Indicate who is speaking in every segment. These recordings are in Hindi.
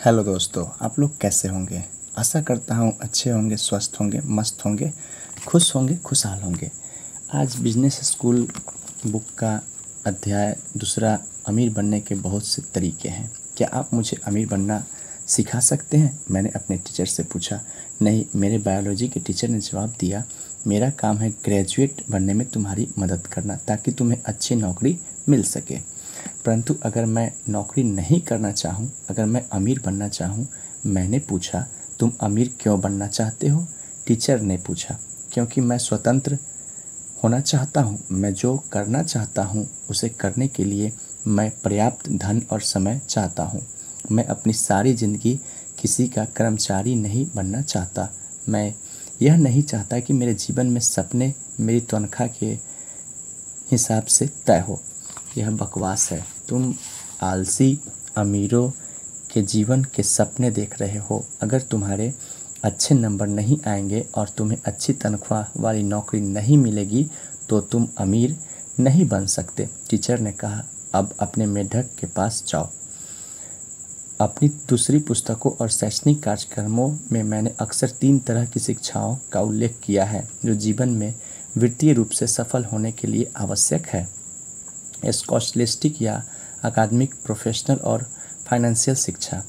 Speaker 1: हेलो दोस्तों, आप लोग कैसे होंगे। आशा करता हूँ अच्छे होंगे, स्वस्थ होंगे, मस्त होंगे, खुशहाल होंगे। आज बिजनेस स्कूल बुक का अध्याय दूसरा, अमीर बनने के बहुत से तरीके हैं। क्या आप मुझे अमीर बनना सिखा सकते हैं? मैंने अपने टीचर से पूछा। नहीं, मेरे बायोलॉजी के टीचर ने जवाब दिया, मेरा काम है ग्रेजुएट बनने में तुम्हारी मदद करना ताकि तुम्हें अच्छी नौकरी मिल सके। परंतु अगर मैं नौकरी नहीं करना चाहूँ, अगर मैं अमीर बनना चाहूँ। मैंने पूछा, तुम अमीर क्यों बनना चाहते हो? टीचर ने पूछा, क्योंकि मैं स्वतंत्र होना चाहता हूँ। मैं जो करना चाहता हूँ उसे करने के लिए मैं पर्याप्त धन और समय चाहता हूँ। मैं अपनी सारी ज़िंदगी किसी का कर्मचारी नहीं बनना चाहता। मैं यह नहीं चाहता कि मेरे जीवन में सपने मेरी तनख्वाह के हिसाब से तय हो। यह बकवास है। तुम आलसी अमीरों के जीवन के सपने देख रहे हो। अगर तुम्हारे अच्छे नंबर नहीं आएंगे और तुम्हें अच्छी तनख्वाह वाली नौकरी नहीं मिलेगी तो तुम अमीर नहीं बन सकते। टीचर ने कहा, अब अपने मेढक के पास जाओ। अपनी दूसरी पुस्तकों और शैक्षणिक कार्यक्रमों में मैंने अक्सर 3 तरह की शिक्षाओं का उल्लेख किया है जो जीवन में वित्तीय रूप से सफल होने के लिए आवश्यक है। स्कॉलस्टिक या अकादमिक, प्रोफेशनल और फाइनेंशियल शिक्षा।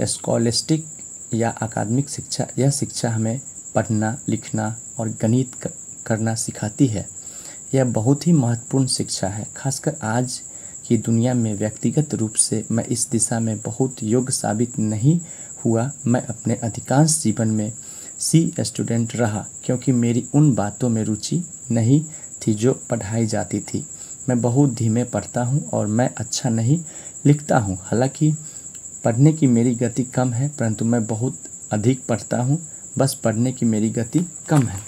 Speaker 1: स्कॉलस्टिक या अकादमिक शिक्षा, यह शिक्षा हमें पढ़ना, लिखना और गणित करना सिखाती है। यह बहुत ही महत्वपूर्ण शिक्षा है, खासकर आज की दुनिया में। व्यक्तिगत रूप से मैं इस दिशा में बहुत योग्य साबित नहीं हुआ। मैं अपने अधिकांश जीवन में सी स्टूडेंट रहा क्योंकि मेरी उन बातों में रुचि नहीं थी जो पढ़ाई जाती थी। मैं बहुत धीमे पढ़ता हूँ और मैं अच्छा नहीं लिखता हूँ। हालांकि पढ़ने की मेरी गति कम है, परंतु मैं बहुत अधिक पढ़ता हूँ। बस पढ़ने की मेरी गति कम है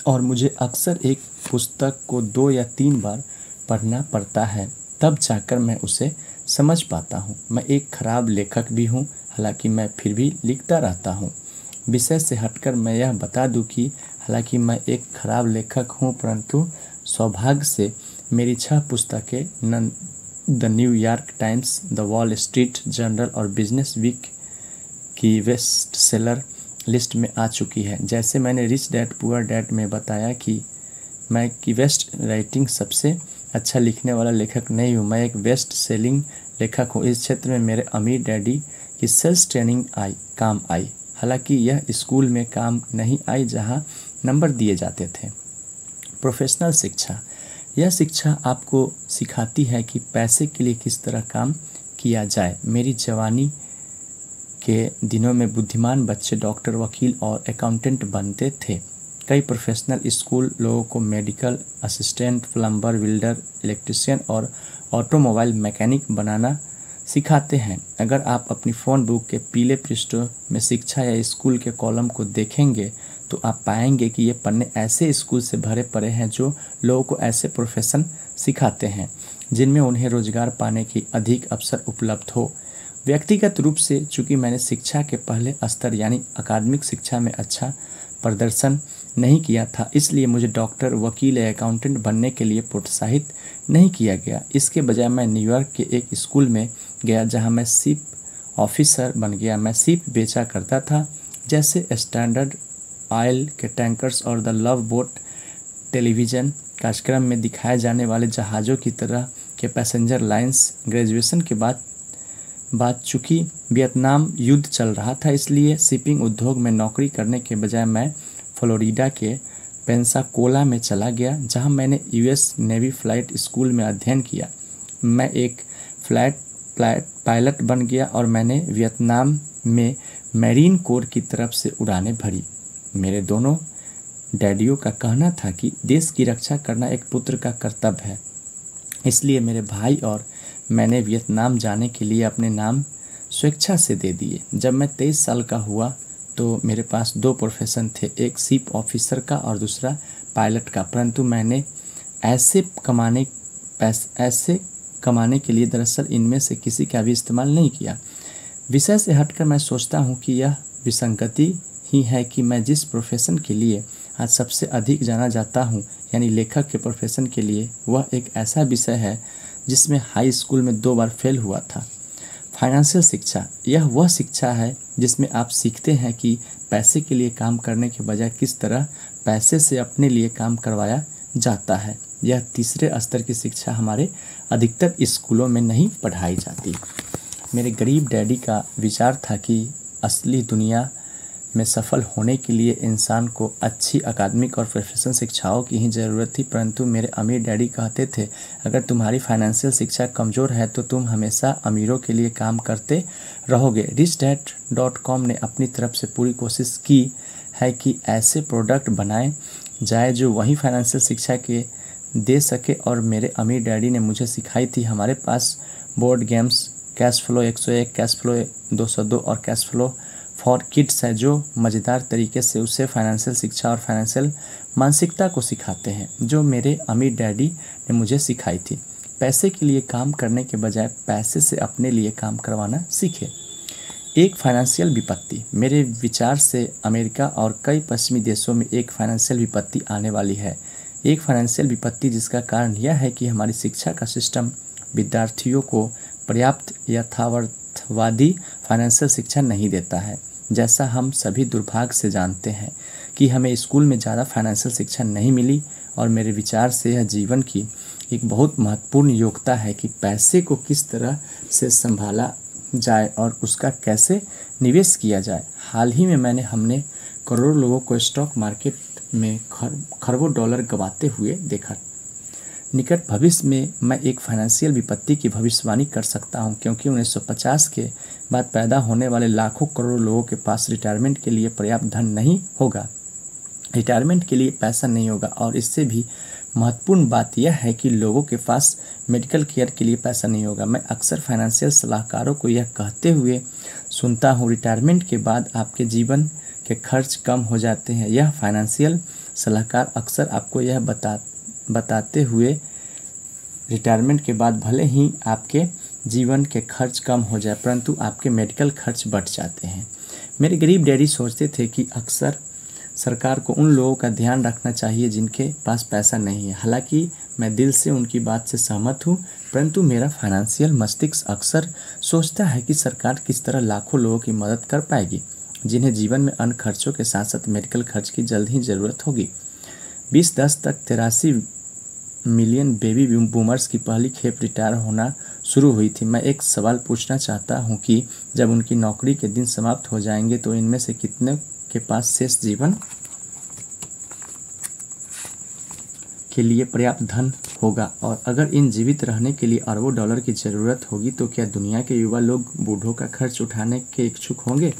Speaker 1: और मुझे अक्सर एक पुस्तक को 2 या 3 बार पढ़ना पड़ता है, तब जाकर मैं उसे समझ पाता हूँ। मैं एक खराब लेखक भी हूँ, हालांकि मैं फिर भी लिखता रहता हूँ। विषय से हटकर मैं यह बता दूं कि हालांकि मैं एक खराब लेखक हूँ, परंतु सौभाग्य से मेरी 6 पुस्तकें the New York times, the wall street journal और बिजनेस वीक की बेस्ट सेलर लिस्ट में आ चुकी है। जैसे मैंने रिच डैड पुअर डैड में बताया कि मैं की बेस्ट राइटिंग सबसे अच्छा लिखने वाला लेखक नहीं हूँ, मैं एक बेस्ट सेलिंग लेखक हूँ। इस क्षेत्र में मेरे अमीर डैडी की सेल्स ट्रेनिंग काम आई। हालांकि यह स्कूल में काम नहीं आई जहाँ नंबर दिए जाते थे। प्रोफेशनल शिक्षा, यह शिक्षा आपको सिखाती है कि पैसे के लिए किस तरह काम किया जाए। मेरी जवानी के दिनों में बुद्धिमान बच्चे डॉक्टर, वकील और अकाउंटेंट बनते थे। कई प्रोफेशनल स्कूल लोगों को medical assistant, plumber, builder, electrician और ऑटोमोबाइल मैकेनिक बनाना सिखाते हैं। अगर आप अपनी फ़ोन बुक के पीले पृष्ठों में शिक्षा या स्कूल के कॉलम को देखेंगे तो आप पाएंगे कि ये पन्ने ऐसे स्कूल से भरे पड़े हैं जो लोगों को ऐसे प्रोफेशन सिखाते हैं जिनमें उन्हें रोजगार पाने की अधिक अवसर उपलब्ध हो। व्यक्तिगत रूप से चूँकि मैंने शिक्षा के पहले स्तर यानी अकादमिक शिक्षा में अच्छा प्रदर्शन नहीं किया था, इसलिए मुझे डॉक्टर, वकील या अकाउंटेंट बनने के लिए प्रोत्साहित नहीं किया गया। इसके बजाय मैं न्यूयॉर्क के एक स्कूल में गया जहां मैं शिप ऑफिसर बन गया। मैं शिप बेचा करता था, जैसे स्टैंडर्ड ऑयल के टैंकर्स और द लव बोट टेलीविज़न कार्यक्रम में दिखाए जाने वाले जहाज़ों की तरह के पैसेंजर लाइन्स। ग्रेजुएशन के बाद चूँकि वियतनाम युद्ध चल रहा था, इसलिए शिपिंग उद्योग में नौकरी करने के बजाय मैं फ्लोरिडा के पेंसाकोला में चला गया जहां मैंने यूएस नेवी फ्लाइट स्कूल में अध्ययन किया। मैं एक फ्लाइट पायलट बन गया और मैंने वियतनाम में मैरीन कोर की तरफ से उड़ानें भरी। मेरे दोनों डैडियों का कहना था कि देश की रक्षा करना एक पुत्र का कर्तव्य है, इसलिए मेरे भाई और मैंने वियतनाम जाने के लिए अपने नाम स्वेच्छा से दे दिए। जब मैं 23 साल का हुआ तो मेरे पास 2 प्रोफेशन थे, एक शिप ऑफिसर का और दूसरा पायलट का, परंतु मैंने ऐसे कमाने के लिए दरअसल इनमें से किसी का भी इस्तेमाल नहीं किया। विषय से हटकर मैं सोचता हूँ कि यह विसंगति ही है कि मैं जिस प्रोफेशन के लिए आज सबसे अधिक जाना जाता हूँ यानी लेखक के प्रोफेशन के लिए, वह एक ऐसा विषय है जिसमें हाई स्कूल में 2 बार फेल हुआ था। फाइनेंशियल शिक्षा यह वह शिक्षा है जिसमें आप सीखते हैं कि पैसे के लिए काम करने के बजाय किस तरह पैसे से अपने लिए काम करवाया जाता है। यह तीसरे स्तर की शिक्षा हमारे अधिकतर स्कूलों में नहीं पढ़ाई जाती। मेरे गरीब डैडी का विचार था कि असली दुनिया में सफल होने के लिए इंसान को अच्छी अकादमिक और प्रोफेशनल शिक्षाओं की ही ज़रूरत थी, परंतु मेरे अमीर डैडी कहते थे अगर तुम्हारी फाइनेंशियल शिक्षा कमज़ोर है तो तुम हमेशा अमीरों के लिए काम करते रहोगे। richdad.com ने अपनी तरफ से पूरी कोशिश की है कि ऐसे प्रोडक्ट बनाए जाए जो वही फाइनेंशियल शिक्षा के दे सके, और मेरे अमीर डैडी ने मुझे सिखाई थी। हमारे पास board games cash flow 101, cash flow 202 और कैश फ्लो फॉर किड्स है जो मज़ेदार तरीके से उसे फाइनेंशियल शिक्षा और फाइनेंशियल मानसिकता को सिखाते हैं, जो मेरे अमीर डैडी ने मुझे सिखाई थी। पैसे के लिए काम करने के बजाय पैसे से अपने लिए काम करवाना सीखे। एक फाइनेंशियल विपत्ति। मेरे विचार से अमेरिका और कई पश्चिमी देशों में एक फाइनेंशियल विपत्ति आने वाली है। एक फाइनेंशियल विपत्ति जिसका कारण यह है कि हमारी शिक्षा का सिस्टम विद्यार्थियों को पर्याप्त यथार्थवादी फाइनेंशियल शिक्षा नहीं देता है। जैसा हम सभी दुर्भाग्य से जानते हैं कि हमें स्कूल में ज़्यादा फाइनेंशियल शिक्षा नहीं मिली, और मेरे विचार से यह जीवन की एक बहुत महत्वपूर्ण योग्यता है कि पैसे को किस तरह से संभाला जाए और उसका कैसे निवेश किया जाए। हाल ही में हमने करोड़ों लोगों को स्टॉक मार्केट में खरबों डॉलर गंवाते हुए देखा। निकट भविष्य में मैं एक फाइनेंशियल विपत्ति की भविष्यवाणी कर सकता हूं, क्योंकि 1950 के बाद पैदा होने वाले लाखों करोड़ों लोगों के पास रिटायरमेंट के लिए पर्याप्त धन नहीं होगा, रिटायरमेंट के लिए पैसा नहीं होगा। और इससे भी महत्वपूर्ण बात यह है कि लोगों के पास मेडिकल केयर के लिए पैसा नहीं होगा। मैं अक्सर फाइनेंशियल सलाहकारों को यह कहते हुए सुनता हूँ, रिटायरमेंट के बाद आपके जीवन के खर्च कम हो जाते हैं। यह फाइनेंशियल सलाहकार अक्सर आपको यह बताते हुए रिटायरमेंट के बाद भले ही आपके जीवन के खर्च कम हो जाए, परंतु आपके मेडिकल खर्च बढ़ जाते हैं। मेरे गरीब डैडी सोचते थे कि अक्सर सरकार को उन लोगों का ध्यान रखना चाहिए जिनके पास पैसा नहीं है। हालांकि मैं दिल से उनकी बात से सहमत हूँ, परंतु मेरा फाइनेंशियल मस्तिष्क अक्सर सोचता है कि सरकार किस तरह लाखों लोगों की मदद कर पाएगी जिन्हें जीवन में अन्य खर्चों के साथ साथ मेडिकल खर्च की जल्द ही ज़रूरत होगी। 2010 तक 83 मिलियन बेबी बूमर्स की पहली खेप रिटायर होना शुरू हुई थी। मैं एक सवाल पूछना चाहता हूं कि जब उनकी नौकरी के दिन समाप्त हो जाएंगे तो इनमें से कितने के पास शेष जीवन के लिए पर्याप्त धन होगा, और अगर इन जीवित रहने के लिए अरबों डॉलर की ज़रूरत होगी तो क्या दुनिया के युवा लोग बूढ़ों का खर्च उठाने के इच्छुक होंगे।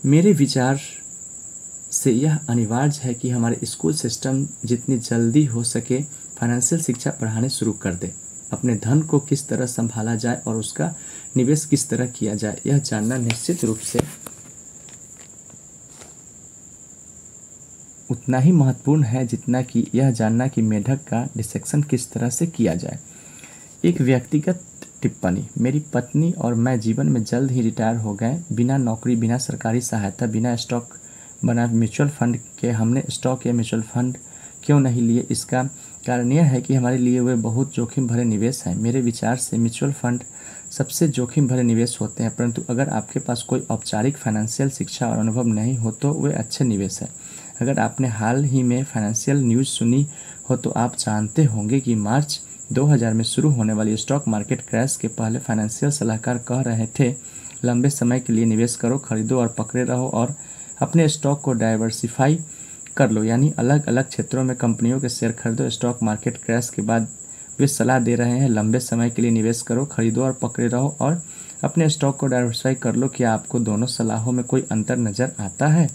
Speaker 1: मेरे विचार से यह अनिवार्य है कि हमारे स्कूल सिस्टम जितनी जल्दी हो सके फाइनेंशियल शिक्षा पढ़ाने शुरू कर दे। अपने धन को किस तरह संभाला जाए और उसका निवेश किस तरह किया जाए, यह जानना निश्चित रूप से उतना ही महत्वपूर्ण है जितना कि यह जानना कि मेढक का डिसेक्शन किस तरह से किया जाए। एक व्यक्तिगत टिप्पणी। मेरी पत्नी और मैं जीवन में जल्द ही रिटायर हो गए, बिना नौकरी, बिना सरकारी सहायता, बिना स्टॉक बना म्यूचुअल फंड के। हमने स्टॉक या म्यूचुअल फंड क्यों नहीं लिए? इसका कारण यह है कि हमारे लिए वे बहुत जोखिम भरे निवेश हैं। मेरे विचार से म्यूचुअल फंड सबसे जोखिम भरे निवेश होते हैं, परंतु अगर आपके पास कोई औपचारिक फाइनेंशियल शिक्षा और अनुभव नहीं हो तो वे अच्छे निवेश हैं। अगर आपने हाल ही में फाइनेंशियल न्यूज़ सुनी हो तो आप जानते होंगे कि मार्च 2000 में शुरू होने वाली स्टॉक मार्केट क्रैश के पहले फाइनेंशियल सलाहकार कह रहे थे, लंबे समय के लिए निवेश करो, खरीदो और पकड़े रहो और अपने स्टॉक को डाइवर्सिफाई कर लो, यानी अलग अलग क्षेत्रों में कंपनियों के शेयर खरीदो। स्टॉक मार्केट क्रैश के बाद वे सलाह दे रहे हैं, लंबे समय के लिए निवेश करो, खरीदो और पकड़े रहो और अपने स्टॉक को डाइवर्सिफाई कर लो। क्या आपको दोनों सलाहों में कोई अंतर नज़र आता है?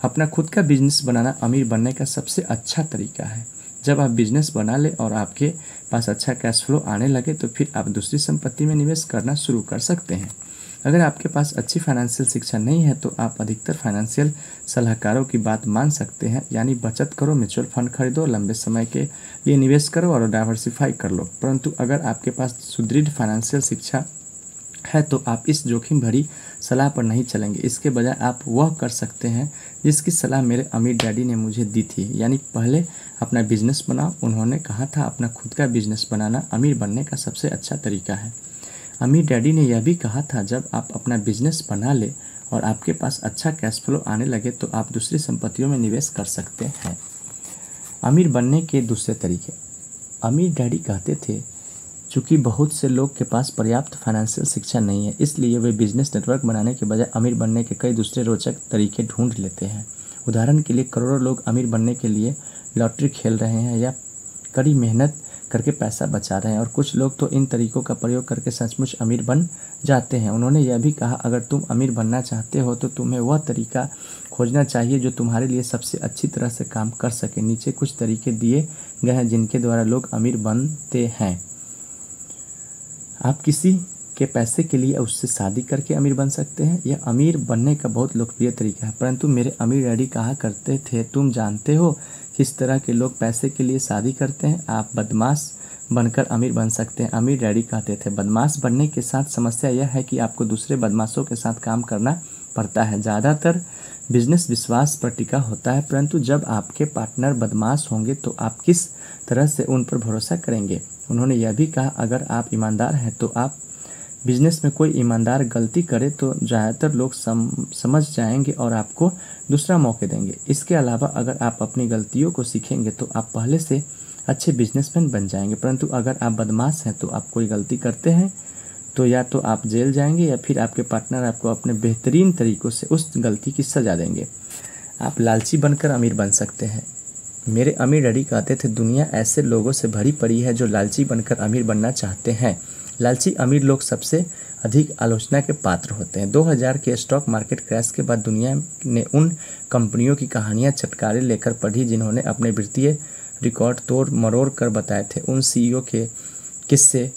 Speaker 1: अपना खुद का बिजनेस बनाना अमीर बनने का सबसे अच्छा तरीका है। जब आप बिजनेस बना ले और आपके पास अच्छा कैश फ्लो आने लगे तो फिर आप दूसरी संपत्ति में निवेश करना शुरू कर सकते हैं। अगर आपके पास अच्छी फाइनेंशियल शिक्षा नहीं है तो आप अधिकतर फाइनेंशियल सलाहकारों की बात मान सकते हैं, यानी बचत करो, म्यूचुअल फंड खरीदो, लंबे समय के लिए निवेश करो और डाइवर्सिफाई कर लो। परंतु अगर आपके पास सुदृढ़ फाइनेंशियल शिक्षा है तो आप इस जोखिम भरी सलाह पर नहीं चलेंगे। इसके बजाय आप वह कर सकते हैं जिसकी सलाह मेरे अमीर डैडी ने मुझे दी थी, यानी पहले अपना बिजनेस बनाओ। उन्होंने कहा था अपना खुद का बिजनेस बनाना अमीर बनने का सबसे अच्छा तरीका है। अमीर डैडी ने यह भी कहा था, जब आप अपना बिजनेस बना ले और आपके पास अच्छा कैश फ्लो आने लगे तो आप दूसरी संपत्तियों में निवेश कर सकते हैं। अमीर बनने के दूसरे तरीके। अमीर डैडी कहते थे, चूँकि बहुत से लोग के पास पर्याप्त फाइनेंशियल शिक्षा नहीं है, इसलिए वे बिजनेस नेटवर्क बनाने के बजाय अमीर बनने के कई दूसरे रोचक तरीके ढूंढ लेते हैं। उदाहरण के लिए, करोड़ों लोग अमीर बनने के लिए लॉटरी खेल रहे हैं या कड़ी मेहनत करके पैसा बचा रहे हैं, और कुछ लोग तो इन तरीकों का प्रयोग करके सचमुच अमीर बन जाते हैं। उन्होंने यह भी कहा, अगर तुम अमीर बनना चाहते हो तो तुम्हें वह तरीका खोजना चाहिए जो तुम्हारे लिए सबसे अच्छी तरह से काम कर सके। नीचे कुछ तरीके दिए गए हैं जिनके द्वारा लोग अमीर बनते हैं। आप किसी के पैसे के लिए उससे शादी करके अमीर बन सकते हैं। यह अमीर बनने का बहुत लोकप्रिय तरीका है, परंतु मेरे अमीर डैडी कहा करते थे, तुम जानते हो किस तरह के लोग पैसे के लिए शादी करते हैं? आप बदमाश बनकर अमीर बन सकते हैं। अमीर डैडी कहते थे, बदमाश बनने के साथ समस्या यह है कि आपको दूसरे बदमाशों के साथ काम करना पड़ता है। ज़्यादातर बिजनेस विश्वास पर टिका होता है, परंतु जब आपके पार्टनर बदमाश होंगे तो आप किस तरह से उन पर भरोसा करेंगे? उन्होंने यह भी कहा, अगर आप ईमानदार हैं तो आप बिजनेस में कोई ईमानदार गलती करे तो ज़्यादातर लोग समझ जाएंगे और आपको दूसरा मौका देंगे। इसके अलावा अगर आप अपनी गलतियों को सीखेंगे तो आप पहले से अच्छे बिजनेसमैन बन जाएंगे, परंतु अगर आप बदमाश हैं तो आप कोई गलती करते हैं तो या तो आप जेल जाएंगे या फिर आपके पार्टनर आपको अपने बेहतरीन तरीक़ों से उस गलती की सज़ा देंगे। आप लालची बनकर अमीर बन सकते हैं। मेरे अमीर डैडी कहते थे, दुनिया ऐसे लोगों से भरी पड़ी है जो लालची बनकर अमीर बनना चाहते हैं। लालची अमीर लोग सबसे अधिक आलोचना के पात्र होते हैं। 2000 के स्टॉक मार्केट क्रैश के बाद दुनिया ने उन कंपनियों की कहानियां चटकारे लेकर पढ़ी जिन्होंने अपने वित्तीय रिकॉर्ड तोड़ मरोड़ कर बताए थे। उन सीईओ के किस्से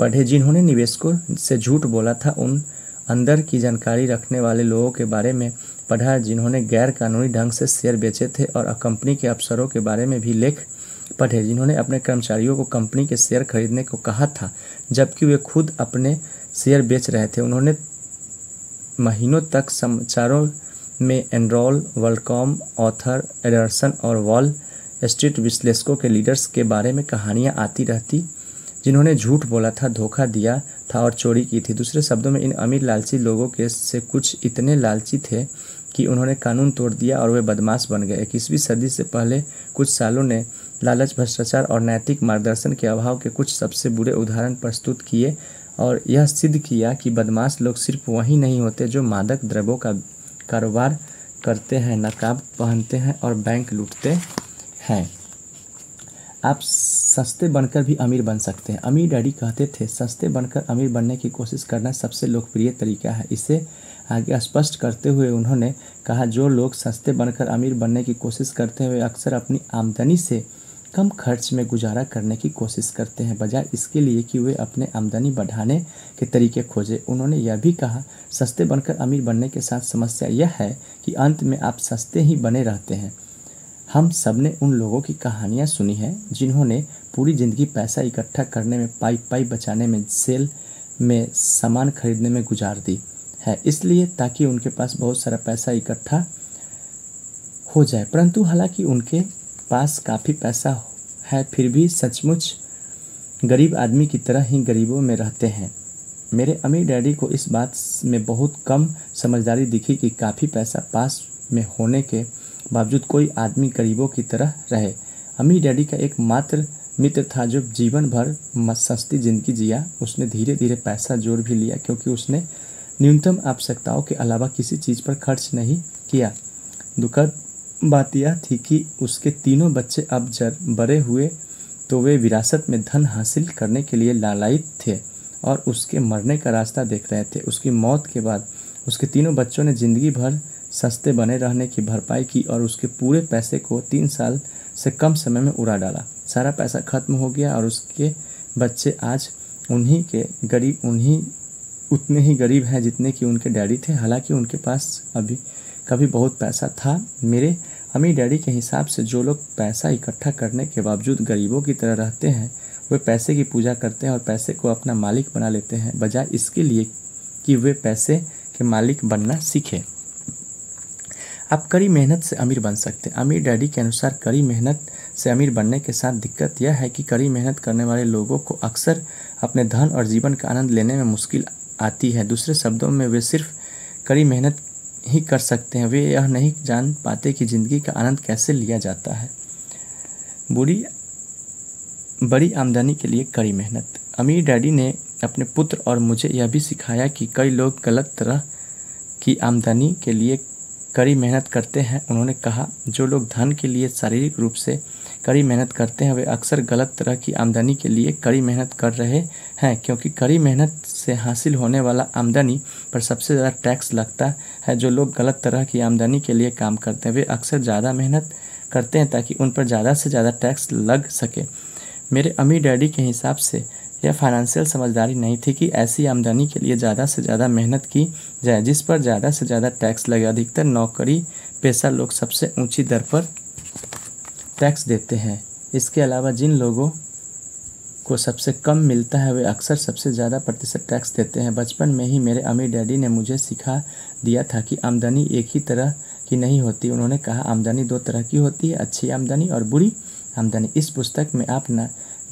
Speaker 1: पढ़े जिन्होंने निवेशकों से झूठ बोला था। उन अंदर की जानकारी रखने वाले लोगों के बारे में पढ़ा जिन्होंने गैर कानूनी ढंग से शेयर बेचे थे, और कंपनी के अफसरों के बारे में भी लेख पढ़े जिन्होंने अपने कर्मचारियों को कंपनी के शेयर खरीदने को कहा था जबकि वे खुद अपने शेयर बेच रहे थे। उन्होंने महीनों तक समाचारों में एनरॉल, वर्ल्डकॉम, ऑथर, एडर्सन और वॉल स्ट्रीट विश्लेषकों के लीडर्स के बारे में कहानियां आती रहती जिन्होंने झूठ बोला था, धोखा दिया था और चोरी की थी। दूसरे शब्दों में, इन अमीर लालची लोगों के से कुछ इतने लालची थे कि उन्होंने कानून तोड़ दिया और वे बदमाश बन गए। 21वीं सदी से पहले कुछ सालों ने लालच, भ्रष्टाचार और नैतिक मार्गदर्शन के अभाव के कुछ सबसे बुरे उदाहरण प्रस्तुत किए और यह सिद्ध किया कि बदमाश लोग सिर्फ वही नहीं होते जो मादक द्रव्यों का कारोबार करते हैं, नकाब पहनते हैं और बैंक लूटते हैं। आप सस्ते बनकर भी अमीर बन सकते हैं। अमीर डैडी कहते थे, सस्ते बनकर अमीर बनने की कोशिश करना सबसे लोकप्रिय तरीका है। इसे आगे स्पष्ट करते हुए उन्होंने कहा, जो लोग सस्ते बनकर अमीर बनने की कोशिश करते हैं वे अक्सर अपनी आमदनी से कम खर्च में गुजारा करने की कोशिश करते हैं, बजाय इसके लिए कि वे अपने आमदनी बढ़ाने के तरीके खोजें। उन्होंने यह भी कहा, सस्ते बनकर अमीर बनने के साथ समस्या यह है कि अंत में आप सस्ते ही बने रहते हैं। हम सबने उन लोगों की कहानियाँ सुनी हैं जिन्होंने पूरी ज़िंदगी पैसा इकट्ठा करने में, पाई बचाने में, सेल में सामान खरीदने में गुजार दी है, इसलिए ताकि उनके पास बहुत सारा पैसा इकट्ठा हो जाए, परंतु हालांकि उनके पास काफ़ी पैसा है फिर भी सचमुच गरीब आदमी की तरह ही गरीबों में रहते हैं। मेरे अमीर डैडी को इस बात में बहुत कम समझदारी दिखी कि काफ़ी पैसा पास में होने के बावजूद कोई आदमी गरीबों की तरह रहे। अमीर डैडी का एक मात्र मित्र था जो जीवन भर सस्ती ज़िंदगी जिया। उसने धीरे धीरे पैसा जोड़ भी लिया क्योंकि उसने न्यूनतम आवश्यकताओं के अलावा किसी चीज़ पर खर्च नहीं किया। दुखद बात यह थी कि उसके तीनों बच्चे अब जब बड़े हुए तो वे विरासत में धन हासिल करने के लिए लालायित थे और उसके मरने का रास्ता देख रहे थे। उसकी मौत के बाद उसके तीनों बच्चों ने ज़िंदगी भर सस्ते बने रहने की भरपाई की और उसके पूरे पैसे को 3 साल से कम समय में उड़ा डाला। सारा पैसा खत्म हो गया और उसके बच्चे आज उतने ही गरीब हैं जितने कि उनके डैडी थे, हालांकि उनके पास अभी कभी बहुत पैसा था। मेरे अमीर डैडी के हिसाब से जो लोग पैसा इकट्ठा करने के बावजूद गरीबों की तरह रहते हैं वे पैसे की पूजा करते हैं और पैसे को अपना मालिक बना लेते हैं, बजाय इसके लिए कि वे पैसे के मालिक बनना सीखें। आप कड़ी मेहनत से अमीर बन सकते हैं। अमीर डैडी के अनुसार कड़ी मेहनत से अमीर बनने के साथ दिक्कत यह है कि कड़ी मेहनत करने वाले लोगों को अक्सर अपने धन और जीवन का आनंद लेने में मुश्किल आती है। दूसरे शब्दों में वे सिर्फ कड़ी मेहनत ही कर सकते हैं, वे यह नहीं जान पाते कि ज़िंदगी का आनंद कैसे लिया जाता है। बड़ी आमदनी के लिए कड़ी मेहनत। अमीर डैडी ने अपने पुत्र और मुझे यह भी सिखाया कि कई लोग गलत तरह की आमदनी के लिए कड़ी मेहनत करते हैं। उन्होंने कहा, जो लोग धन के लिए शारीरिक रूप से कड़ी मेहनत करते हैं वे अक्सर गलत तरह की आमदनी के लिए कड़ी मेहनत कर रहे हैं, क्योंकि कड़ी मेहनत से हासिल होने वाला आमदनी पर सबसे ज़्यादा टैक्स लगता है। जो लोग गलत तरह की आमदनी के लिए काम करते हैं वे अक्सर ज़्यादा मेहनत करते हैं ताकि उन पर ज़्यादा से ज़्यादा टैक्स लग सके। मेरे अमीर डैडी के हिसाब से यह फाइनेंशियल समझदारी नहीं थी कि ऐसी आमदनी के लिए ज़्यादा से ज़्यादा मेहनत की जाए जिस पर ज़्यादा से ज़्यादा टैक्स लगे। अधिकतर नौकरी पेशा लोग सबसे ऊंची दर पर टैक्स देते हैं। इसके अलावा जिन लोगों को सबसे कम मिलता है वे अक्सर सबसे ज़्यादा प्रतिशत टैक्स देते हैं। बचपन में ही मेरे अमीर डैडी ने मुझे सिखा दिया था कि आमदनी एक ही तरह की नहीं होती। उन्होंने कहा, आमदनी दो तरह की होती है, अच्छी आमदनी और बुरी आमदनी। इस पुस्तक में आप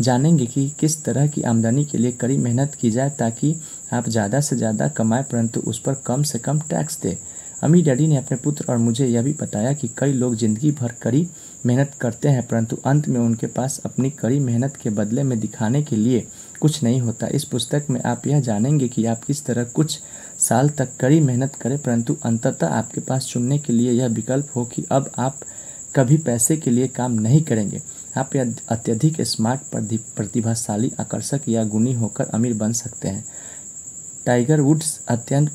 Speaker 1: जानेंगे कि किस तरह की आमदनी के लिए कड़ी मेहनत की जाए ताकि आप ज़्यादा से ज़्यादा कमाएं परंतु उस पर कम से कम टैक्स दें। अमीर डैडी ने अपने पुत्र और मुझे यह भी बताया कि कई लोग ज़िंदगी भर कड़ी मेहनत करते हैं परंतु अंत में उनके पास अपनी कड़ी मेहनत के बदले में दिखाने के लिए कुछ नहीं होता। इस पुस्तक में आप यह जानेंगे कि आप किस तरह कुछ साल तक कड़ी मेहनत करें परंतु अंततः आपके पास चुनने के लिए यह विकल्प हो कि अब आप कभी पैसे के लिए काम नहीं करेंगे। आप अत्यधिक स्मार्ट, प्रतिभाशाली, आकर्षक या गुणी होकर अमीर बन सकते हैं। टाइगर वुड्स अत्यंत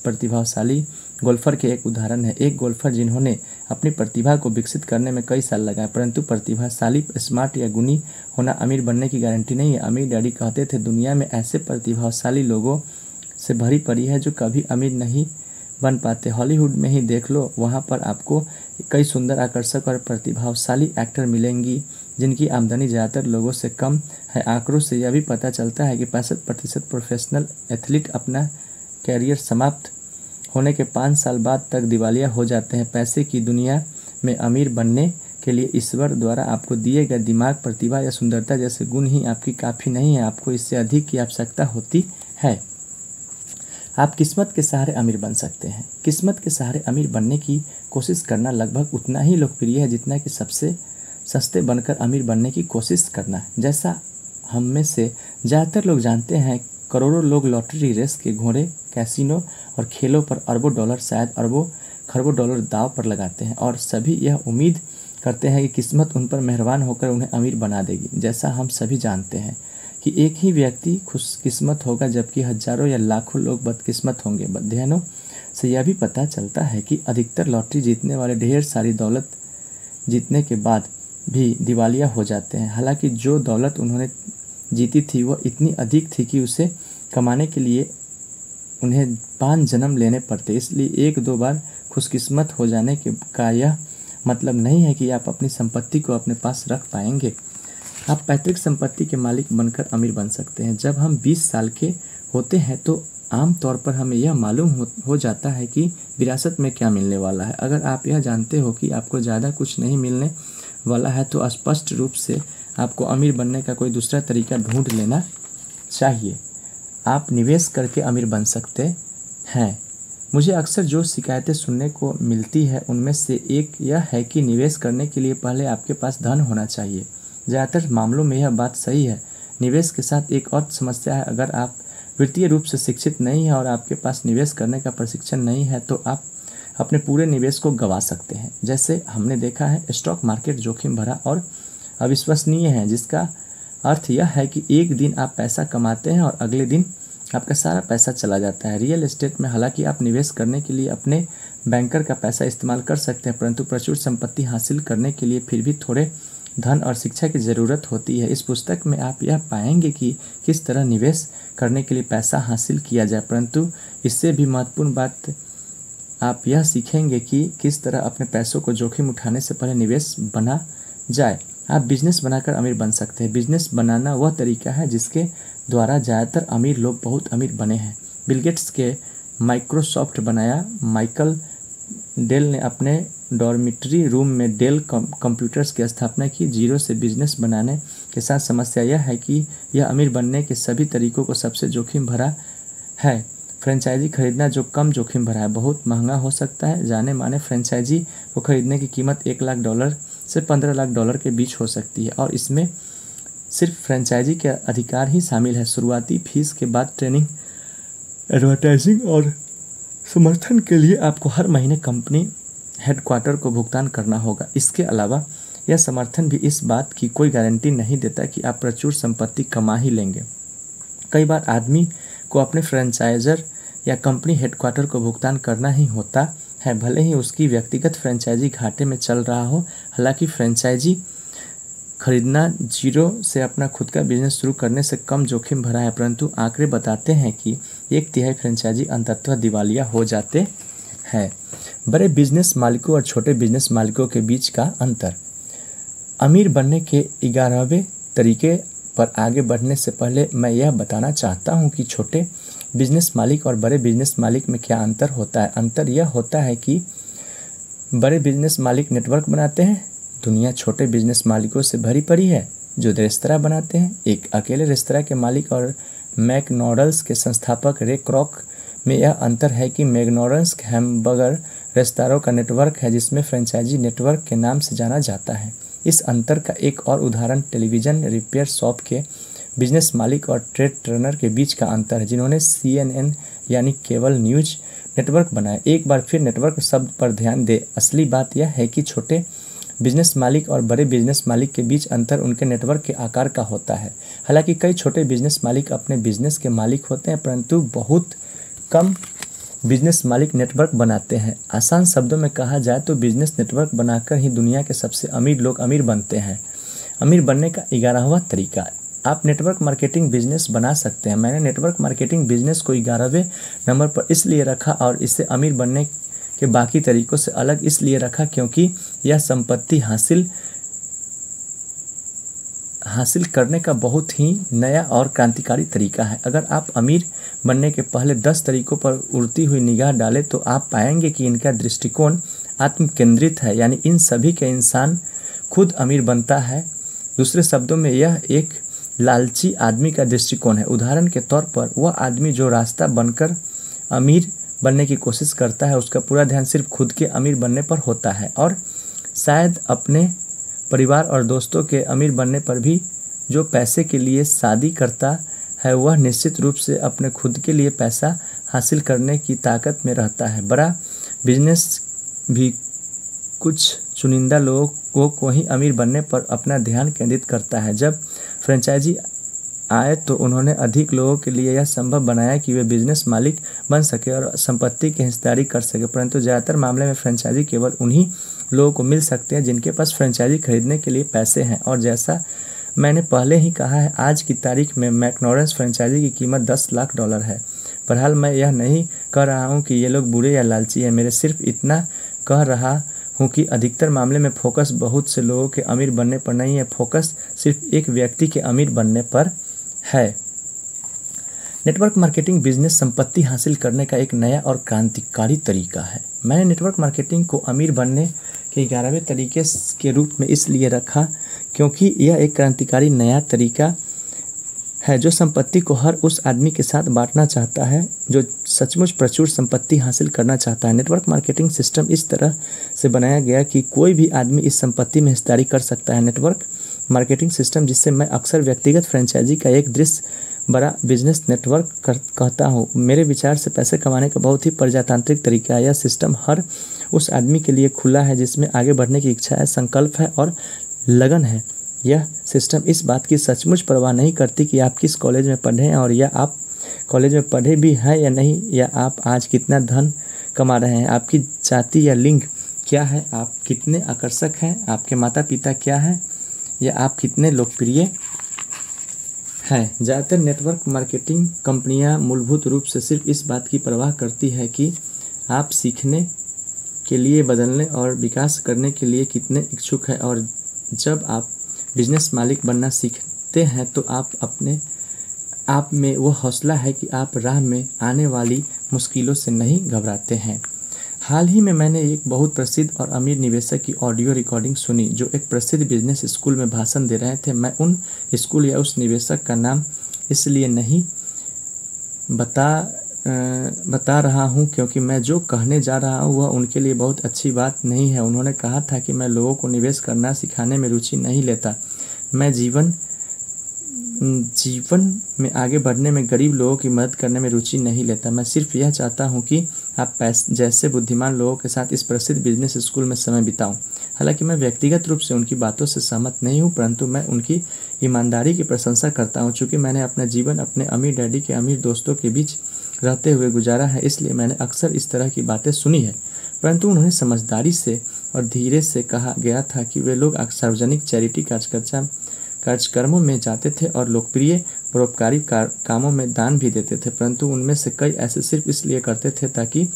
Speaker 1: प्रतिभाशाली गोल्फर के एक उदाहरण है। एक गोल्फर जिन्होंने अपनी प्रतिभा को विकसित करने में कई साल लगाए परंतु प्रतिभाशाली, स्मार्ट या गुणी होना अमीर बनने की गारंटी नहीं है। अमीर डैडी कहते थे, दुनिया में ऐसे प्रतिभाशाली लोगों से भरी पड़ी है जो कभी अमीर नहीं बन पाते। हॉलीवुड में ही देख लो, वहाँ पर आपको कई सुंदर, आकर्षक और प्रतिभाशाली एक्टर मिलेंगी जिनकी आमदनी ज़्यादातर लोगों से कम है। आंकड़ों से यह भी पता चलता है कि 65% प्रोफेशनल एथलीट अपना कैरियर समाप्त होने के 5 साल बाद तक दिवालिया हो जाते हैं। पैसे की दुनिया में अमीर बनने के लिए ईश्वर द्वारा आपको दिए गए दिमाग, प्रतिभा या सुंदरता जैसे गुण ही आपकी काफ़ी नहीं है, आपको इससे अधिक की आवश्यकता होती है। आप किस्मत के सहारे अमीर बन सकते हैं। किस्मत के सहारे अमीर बनने की कोशिश करना लगभग उतना ही लोकप्रिय है जितना कि सबसे सस्ते बनकर अमीर बनने की कोशिश करना है। जैसा हम में से ज़्यादातर लोग जानते हैं, करोड़ों लोग लॉटरी रेस के घोड़े, कैसीनो और खेलों पर अरबों डॉलर, शायद अरबों खरबों डॉलर दांव पर लगाते हैं और सभी यह उम्मीद करते हैं कि किस्मत उन पर मेहरबान होकर उन्हें अमीर बना देगी। जैसा हम सभी जानते हैं कि एक ही व्यक्ति खुशकिस्मत होगा जबकि हजारों या लाखों लोग बदकिस्मत होंगे। अध्ययनों से यह भी पता चलता है कि अधिकतर लॉटरी जीतने वाले ढेर सारी दौलत जीतने के बाद भी दिवालिया हो जाते हैं। हालांकि जो दौलत उन्होंने जीती थी वह इतनी अधिक थी कि उसे कमाने के लिए उन्हें 5 जन्म लेने पड़ते। इसलिए 1-2 बार खुशकिस्मत हो जाने का यह मतलब नहीं है कि आप अपनी संपत्ति को अपने पास रख पाएंगे। आप पैतृक संपत्ति के मालिक बनकर अमीर बन सकते हैं। जब हम 20 साल के होते हैं तो आम तौर पर हमें यह मालूम हो जाता है कि विरासत में क्या मिलने वाला है। अगर आप यह जानते हो कि आपको ज़्यादा कुछ नहीं मिलने वाला है तो स्पष्ट रूप से आपको अमीर बनने का कोई दूसरा तरीका ढूंढ लेना चाहिए। आप निवेश करके अमीर बन सकते हैं। मुझे अक्सर जो शिकायतें सुनने को मिलती है उनमें से एक यह है कि निवेश करने के लिए पहले आपके पास धन होना चाहिए। ज़्यादातर मामलों में यह बात सही है। निवेश के साथ एक और समस्या है, अगर आप वित्तीय रूप से शिक्षित नहीं हैं और आपके पास निवेश करने का प्रशिक्षण नहीं है तो आप अपने पूरे निवेश को गंवा सकते हैं। जैसे हमने देखा है, स्टॉक मार्केट जोखिम भरा और अविश्वसनीय है, जिसका अर्थ यह है कि एक दिन आप पैसा कमाते हैं और अगले दिन आपका सारा पैसा चला जाता है। रियल एस्टेट में हालांकि आप निवेश करने के लिए अपने बैंकर का पैसा इस्तेमाल कर सकते हैं परंतु प्रचुर संपत्ति हासिल करने के लिए फिर भी थोड़े धन और शिक्षा की ज़रूरत होती है। इस पुस्तक में आप यह पाएंगे कि किस तरह निवेश करने के लिए पैसा हासिल किया जाए, परंतु इससे भी महत्वपूर्ण बात आप यह सीखेंगे कि किस तरह अपने पैसों को जोखिम उठाने से पहले निवेश बना जाए। आप बिजनेस बनाकर अमीर बन सकते हैं। बिजनेस बनाना वह तरीका है जिसके द्वारा ज़्यादातर अमीर लोग बहुत अमीर बने हैं। बिल गेट्स के माइक्रोसॉफ्ट बनाया, माइकल डेल ने अपने डॉर्मिटरी रूम में डेल कंप्यूटर्स की स्थापना की। जीरो से बिजनेस बनाने के साथ समस्या यह है कि यह अमीर बनने के सभी तरीकों को सबसे जोखिम भरा है। फ्रेंचाइजी खरीदना जो कम जोखिम भरा है, बहुत महंगा हो सकता है। जाने माने फ्रेंचाइजी को खरीदने की कीमत $1 लाख से $15 लाख के बीच हो सकती है और इसमें सिर्फ फ्रेंचाइजी के अधिकार ही शामिल है। शुरुआती फीस के बाद ट्रेनिंग, एडवर्टाइजिंग और समर्थन के लिए आपको हर महीने कंपनी हेडक्वार्टर को भुगतान करना होगा। इसके अलावा यह समर्थन भी इस बात की कोई गारंटी नहीं देता कि आप प्रचुर संपत्ति कमा ही लेंगे। कई बार आदमी को अपने फ्रेंचाइजर या कंपनी हेडक्वार्टर को भुगतान करना ही होता है, भले ही उसकी व्यक्तिगत फ्रेंचाइजी घाटे में चल रहा हो। हालांकि फ्रेंचाइजी खरीदना जीरो से अपना खुद का बिजनेस शुरू करने से कम जोखिम भरा है, परंतु आंकड़े बताते हैं कि 1/3 फ्रेंचाइजी अंततः दिवालिया हो जाते हैं। बड़े बिजनेस मालिकों और छोटे बिजनेस मालिकों के बीच का अंतर। अमीर बनने के 11वें तरीके पर आगे बढ़ने से पहले मैं यह बताना चाहता हूं कि छोटे बिजनेस मालिक और बड़े बिजनेस मालिक में क्या अंतर होता है। अंतर यह होता है कि बड़े बिजनेस मालिक नेटवर्क बनाते हैं। दुनिया छोटे बिजनेस मालिकों से भरी पड़ी है जो रेस्तरां बनाते हैं। एक अकेले रेस्तरां के मालिक और मैकडॉनल्ड्स के संस्थापक रे क्रॉक में यह अंतर है कि मैकडॉनल्ड्स हैमबर्गर रेस्तरां का नेटवर्क है जिसमें फ्रेंचाइजी नेटवर्क के नाम से जाना जाता है। इस अंतर का एक और उदाहरण टेलीविज़न रिपेयर शॉप के बिजनेस मालिक और ट्रेड ट्रेनर के बीच का अंतर है जिन्होंने CNN यानी केबल न्यूज नेटवर्क बनाया। एक बार फिर नेटवर्क शब्द पर ध्यान दें। असली बात यह है कि छोटे बिजनेस मालिक और बड़े बिजनेस मालिक के बीच अंतर उनके नेटवर्क के आकार का होता है। हालांकि कई छोटे बिजनेस मालिक अपने बिजनेस के मालिक होते हैं, परंतु बहुत कम बिजनेस मालिक नेटवर्क बनाते हैं। आसान शब्दों में कहा जाए तो बिजनेस नेटवर्क बनाकर ही दुनिया के सबसे अमीर लोग अमीर बनते हैं। अमीर बनने का 11वां तरीका, आप नेटवर्क मार्केटिंग बिजनेस बना सकते हैं। मैंने नेटवर्क मार्केटिंग बिजनेस को 11वें नंबर पर इसलिए रखा और इसे अमीर बनने के बाकी तरीकों से अलग इसलिए रखा क्योंकि यह संपत्ति हासिल करने का बहुत ही नया और क्रांतिकारी तरीका है। अगर आप अमीर बनने के पहले 10 तरीकों पर उड़ती हुई निगाह डालें तो आप पाएंगे कि इनका दृष्टिकोण आत्म केंद्रित है, यानी इन सभी के इंसान खुद अमीर बनता है। दूसरे शब्दों में यह एक लालची आदमी का दृष्टिकोण है। उदाहरण के तौर पर वह आदमी जो रास्ता बनकर अमीर बनने की कोशिश करता है उसका पूरा ध्यान सिर्फ खुद के अमीर बनने पर होता है और शायद अपने परिवार और दोस्तों के अमीर बनने पर भी। जो पैसे के लिए शादी करता है वह निश्चित रूप से अपने खुद के लिए पैसा हासिल करने की ताकत में रहता है। बड़ा बिजनेस भी कुछ चुनिंदा लोगों को ही अमीर बनने पर अपना ध्यान केंद्रित करता है। जब फ्रेंचाइजी आए तो उन्होंने अधिक लोगों के लिए यह संभव बनाया कि वे बिजनेस मालिक बन सके और संपत्ति की हिस्सेदारी कर सके, परंतु ज़्यादातर मामले में फ्रेंचाइजी केवल उन्हीं लोगों को मिल सकते हैं जिनके पास फ्रेंचाइजी खरीदने के लिए पैसे हैं। और जैसा मैंने पहले ही कहा है, आज की तारीख में मैकडॉनल्ड्स फ्रेंचाइजी की कीमत $10 लाख है। बहरहाल मैं यह नहीं कह रहा हूँ कि ये लोग बुरे या लालची हैं, मेरे सिर्फ इतना कह रहा हूँ कि अधिकतर मामले में फोकस बहुत से लोगों के अमीर बनने पर नहीं है, फोकस सिर्फ एक व्यक्ति के अमीर बनने पर है। नेटवर्क मार्केटिंग बिजनेस संपत्ति हासिल करने का एक नया और क्रांतिकारी तरीका है। मैंने नेटवर्क मार्केटिंग को अमीर बनने के 11वें तरीके के रूप में इसलिए रखा क्योंकि यह एक क्रांतिकारी नया तरीका है जो संपत्ति को हर उस आदमी के साथ बांटना चाहता है जो सचमुच प्रचुर संपत्ति हासिल करना चाहता है। नेटवर्क मार्केटिंग सिस्टम इस तरह से बनाया गया कि कोई भी आदमी इस संपत्ति में हिस्सेदारी कर सकता है। नेटवर्क मार्केटिंग सिस्टम, जिसे मैं अक्सर व्यक्तिगत फ्रेंचाइजी का एक दृश्य बड़ा बिजनेस नेटवर्क कहता हूँ, मेरे विचार से पैसे कमाने का बहुत ही प्रजातांत्रिक तरीका है। यह सिस्टम हर उस आदमी के लिए खुला है जिसमें आगे बढ़ने की इच्छा है, संकल्प है और लगन है। यह सिस्टम इस बात की सचमुच परवाह नहीं करती कि आप किस कॉलेज में पढ़े हैं और या आप कॉलेज में पढ़े भी हैं या नहीं, या आप आज कितना धन कमा रहे हैं, आपकी जाति या लिंग क्या है, आप कितने आकर्षक हैं, आपके माता पिता क्या हैं, या आप कितने लोकप्रिय हैं। ज़्यादातर नेटवर्क मार्केटिंग कंपनियां मूलभूत रूप से सिर्फ इस बात की परवाह करती है कि आप सीखने के लिए, बदलने और विकास करने के लिए कितने इच्छुक हैं। और जब आप बिजनेस मालिक बनना सीखते हैं तो आप अपने आप में वो हौसला है कि आप राह में आने वाली मुश्किलों से नहीं घबराते हैं। हाल ही में मैंने एक बहुत प्रसिद्ध और अमीर निवेशक की ऑडियो रिकॉर्डिंग सुनी जो एक प्रसिद्ध बिजनेस स्कूल में भाषण दे रहे थे। मैं उन स्कूल या उस निवेशक का नाम इसलिए नहीं बता रहा हूँ क्योंकि मैं जो कहने जा रहा हूँ वह उनके लिए बहुत अच्छी बात नहीं है। उन्होंने कहा था कि मैं लोगों को निवेश करना सिखाने में रुचि नहीं लेता। मैं जीवन में आगे बढ़ने में, गरीब लोगों की मदद करने में रुचि नहीं लेता। मैं सिर्फ यह चाहता हूँ कि आप जैसे बुद्धिमान लोगों के साथ इस प्रसिद्ध बिजनेस स्कूल में समय बिताऊं। हालांकि मैं व्यक्तिगत रूप से उनकी बातों से सहमत नहीं हूँ, परंतु मैं उनकी ईमानदारी की प्रशंसा करता हूँ। चूँकि मैंने अपना जीवन अपने अमीर डैडी के अमीर दोस्तों के बीच रहते हुए गुजारा है, इसलिए मैंने अक्सर इस तरह की बातें सुनी है। परंतु उन्होंने समझदारी से और धीरे से कहा गया था कि वे लोग सार्वजनिक चैरिटी कार्यक्रमों में जाते थे और लोकप्रिय परोपकारी कामों में दान भी देते थे, परंतु उनमें से कई ऐसे सिर्फ इसलिए करते थे ताकि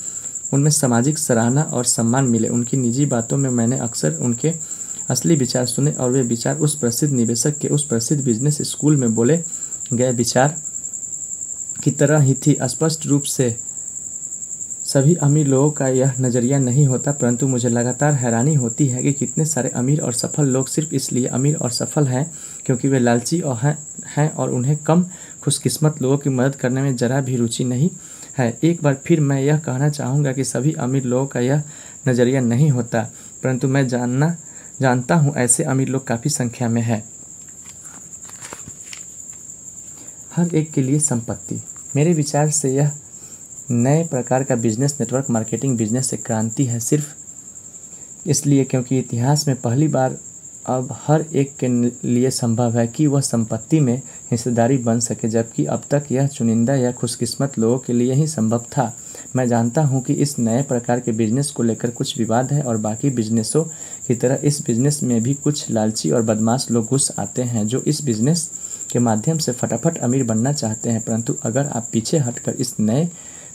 Speaker 1: उनमें सामाजिक सराहना और सम्मान मिले। उनकी निजी बातों में मैंने अक्सर उनके असली विचार सुने और वे विचार उस प्रसिद्ध निवेशक के उस प्रसिद्ध बिजनेस स्कूल में बोले गए विचार की तरह ही थी। स्पष्ट रूप से सभी अमीर लोगों का यह नज़रिया नहीं होता, परंतु मुझे लगातार हैरानी होती है कि कितने सारे अमीर और सफल लोग सिर्फ इसलिए अमीर और सफल हैं क्योंकि वे लालची हैं और उन्हें कम खुशकिस्मत लोगों की मदद करने में ज़रा भी रुचि नहीं है। एक बार फिर मैं यह कहना चाहूँगा कि सभी अमीर लोगों का यह नज़रिया नहीं होता, परंतु मैं जानता हूँ ऐसे अमीर लोग काफ़ी संख्या में है। हर एक के लिए संपत्ति। मेरे विचार से यह नए प्रकार का बिजनेस नेटवर्क मार्केटिंग बिजनेस से क्रांति है, सिर्फ इसलिए क्योंकि इतिहास में पहली बार अब हर एक के लिए संभव है कि वह संपत्ति में हिस्सेदारी बन सके, जबकि अब तक यह चुनिंदा या खुशकिस्मत लोगों के लिए ही संभव था। मैं जानता हूं कि इस नए प्रकार के बिजनेस को लेकर कुछ विवाद है और बाकी बिजनेसों की तरह इस बिजनेस में भी कुछ लालची और बदमाश लोग घुस आते हैं जो इस बिजनेस के माध्यम से फटाफट अमीर बनना चाहते हैं। परंतु अगर आप पीछे हटकर इस नए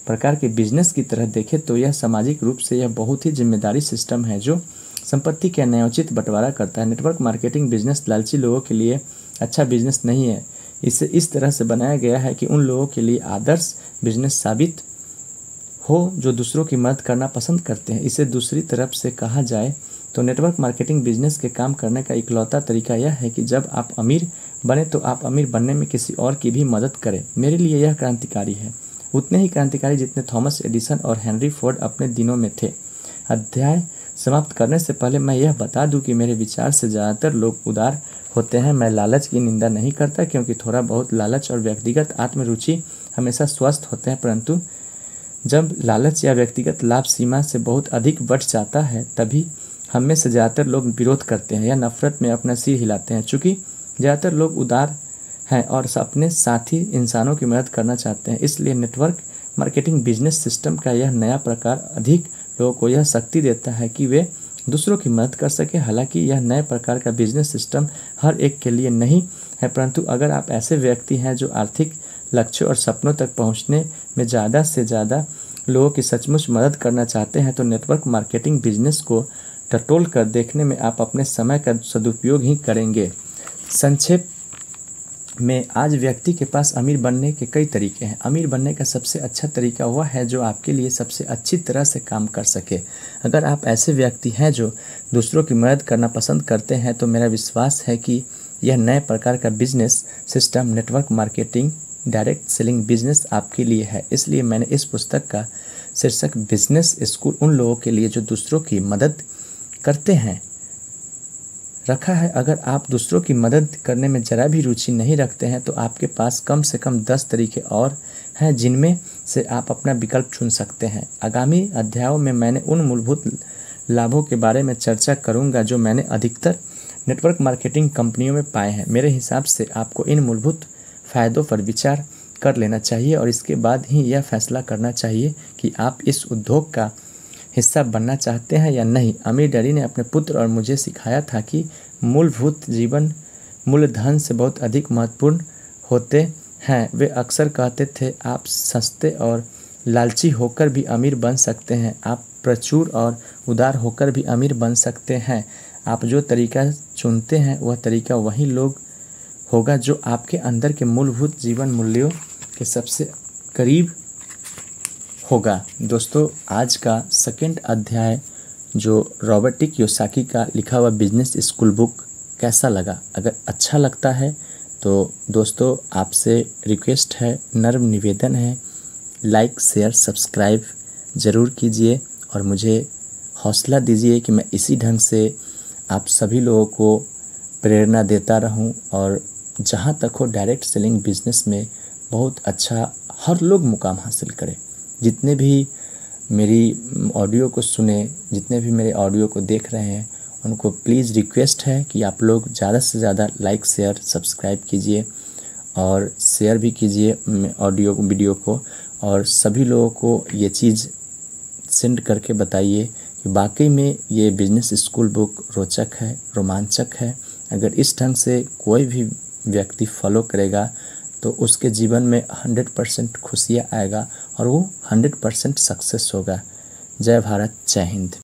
Speaker 1: प्रकार के बिजनेस की तरह देखें तो यह सामाजिक रूप से यह बहुत ही जिम्मेदारी सिस्टम है जो संपत्ति का न्यायोचित बंटवारा करता है। नेटवर्क मार्केटिंग बिजनेस लालची लोगों के लिए अच्छा बिजनेस नहीं है। इसे इस तरह से बनाया गया है कि उन लोगों के लिए आदर्श बिजनेस साबित हो जो दूसरों की मदद करना पसंद करते हैं। इसे दूसरी तरफ से कहा जाए तो नेटवर्क मार्केटिंग बिजनेस के काम करने का इकलौता तरीका यह है कि जब आप अमीर बने तो आप अमीर बनने में किसी और की भी मदद करें। मेरे लिए यह क्रांतिकारी है, उतने ही क्रांतिकारी जितने थॉमस एडिसन और हेनरी फोर्ड अपने दिनों में थे। अध्याय समाप्त करने से पहले मैं यह बता दूं कि मेरे विचार से ज़्यादातर लोग उदार होते हैं। मैं लालच की निंदा नहीं करता क्योंकि थोड़ा बहुत लालच और व्यक्तिगत आत्मरुचि हमेशा स्वस्थ होते हैं, परंतु जब लालच या व्यक्तिगत लाभ सीमा से बहुत अधिक बढ़ जाता है तभी हम में से ज़्यादातर लोग विरोध करते हैं या नफरत में अपना सिर हिलाते हैं। चूँकि ज़्यादातर लोग उदार हैं और अपने साथी इंसानों की मदद करना चाहते हैं, इसलिए नेटवर्क मार्केटिंग बिजनेस सिस्टम का यह नया प्रकार अधिक लोगों को यह शक्ति देता है कि वे दूसरों की मदद कर सके। हालांकि यह नए प्रकार का बिजनेस सिस्टम हर एक के लिए नहीं है, परंतु अगर आप ऐसे व्यक्ति हैं जो आर्थिक लक्ष्यों और सपनों तक पहुंचने में ज़्यादा से ज़्यादा लोगों की सचमुच मदद करना चाहते हैं तो नेटवर्क मार्केटिंग बिजनेस को टटोल कर देखने में आप अपने समय का सदुपयोग ही करेंगे। संक्षेप में आज व्यक्ति के पास अमीर बनने के कई तरीके हैं। अमीर बनने का सबसे अच्छा तरीका वह है जो आपके लिए सबसे अच्छी तरह से काम कर सके। अगर आप ऐसे व्यक्ति हैं जो दूसरों की मदद करना पसंद करते हैं तो मेरा विश्वास है कि यह नए प्रकार का business system network marketing direct selling business आपके लिए है। इसलिए मैंने इस पुस्तक का शीर्षक बिजनेस स्कूल उन लोगों के लिए जो दूसरों की मदद करते हैं रखा है। अगर आप दूसरों की मदद करने में ज़रा भी रुचि नहीं रखते हैं तो आपके पास कम से कम 10 तरीके और हैं जिनमें से आप अपना विकल्प चुन सकते हैं। आगामी अध्यायों में मैंने उन मूलभूत लाभों के बारे में चर्चा करूंगा जो मैंने अधिकतर नेटवर्क मार्केटिंग कंपनियों में पाए हैं। मेरे हिसाब से आपको इन मूलभूत फ़ायदों पर विचार कर लेना चाहिए और इसके बाद ही यह फैसला करना चाहिए कि आप इस उद्योग का हिस्सा बनना चाहते हैं या नहीं। अमीर डैडी ने अपने पुत्र और मुझे सिखाया था कि मूलभूत जीवन मूलधन से बहुत अधिक महत्वपूर्ण होते हैं। वे अक्सर कहते थे आप सस्ते और लालची होकर भी अमीर बन सकते हैं, आप प्रचुर और उदार होकर भी अमीर बन सकते हैं। आप जो तरीका चुनते हैं वह तरीका वही लोग होगा जो आपके अंदर के मूलभूत जीवन मूल्यों के सबसे करीब होगा। दोस्तों, आज का सेकंड अध्याय जो रॉबर्ट टी कियोसाकी का लिखा हुआ बिजनेस स्कूल बुक कैसा लगा? अगर अच्छा लगता है तो दोस्तों आपसे रिक्वेस्ट है, नर्म निवेदन है, लाइक शेयर सब्सक्राइब ज़रूर कीजिए और मुझे हौसला दीजिए कि मैं इसी ढंग से आप सभी लोगों को प्रेरणा देता रहूं और जहां तक हो डायरेक्ट सेलिंग बिजनेस में बहुत अच्छा हर लोग मुकाम हासिल करें। जितने भी मेरी ऑडियो को सुने, जितने भी मेरे ऑडियो को देख रहे हैं, उनको प्लीज़ रिक्वेस्ट है कि आप लोग ज़्यादा से ज़्यादा लाइक शेयर सब्सक्राइब कीजिए और शेयर भी कीजिए ऑडियो वीडियो को, और सभी लोगों को ये चीज़ सेंड करके बताइए कि वाकई में ये बिजनेस स्कूल बुक रोचक है, रोमांचक है। अगर इस ढंग से कोई भी व्यक्ति फॉलो करेगा तो उसके जीवन में 100% खुशियाँ आएगा और वो 100% सक्सेस होगा। जय भारत, जय हिंद।